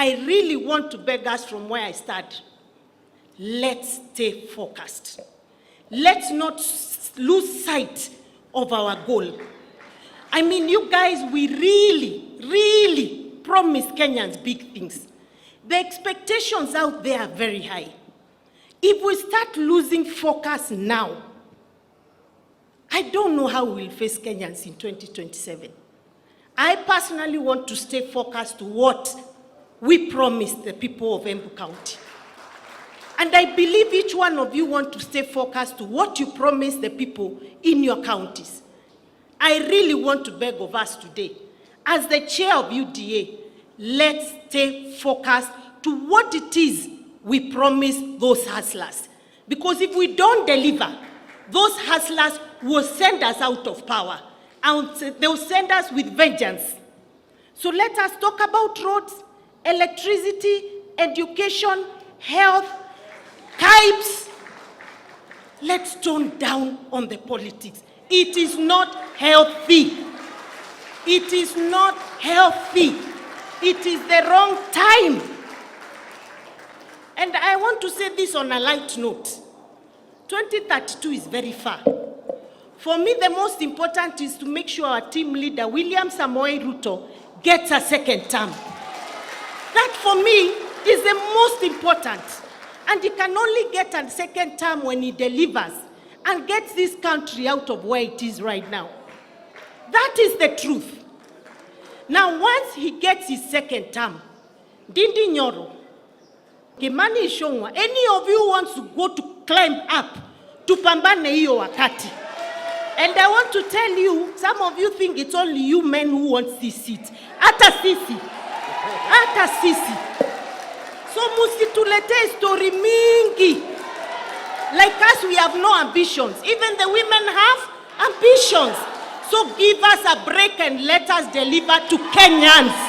I really want to beg us from where I start. Let's stay focused. Let's not lose sight of our goal. I mean, you guys, we really promise Kenyans big things. The expectations out there are very high. If we start losing focus now, I don't know how we'll face Kenyans in 2027. I personally want to stay focused to what we promised the people of Embu County. And I believe each one of you want to stay focused to what you promised the people in your counties. I really want to beg of us today, as the chair of UDA, let's stay focused to what it is we promise those hustlers. Because if we don't deliver, those hustlers will send us out of power, and they will send us with vengeance. So let us talk about roads, electricity, education, health, tribes. Let's tone down on the politics. It is not healthy. It is not healthy. It is the wrong time. And I want to say this on a light note. 2032 is very far. For me, the most important is to make sure our team leader, William Samoei Ruto, gets a second term. That, for me, is the most important. And he can only get a second term when he delivers and gets this country out of where it is right now. That is the truth. Now, once he gets his second term, Dindi Nyoro, Kimani Ishongwa, any of you wants to go to climb up to pambane hiyo wakati. And I want to tell you, some of you think it's only you men who want this seat. Ata sisi. Ata sisi. So musitulete story mingi. Like us, we have no ambitions. Even the women have ambitions. So give us a break and let us deliver to Kenyans.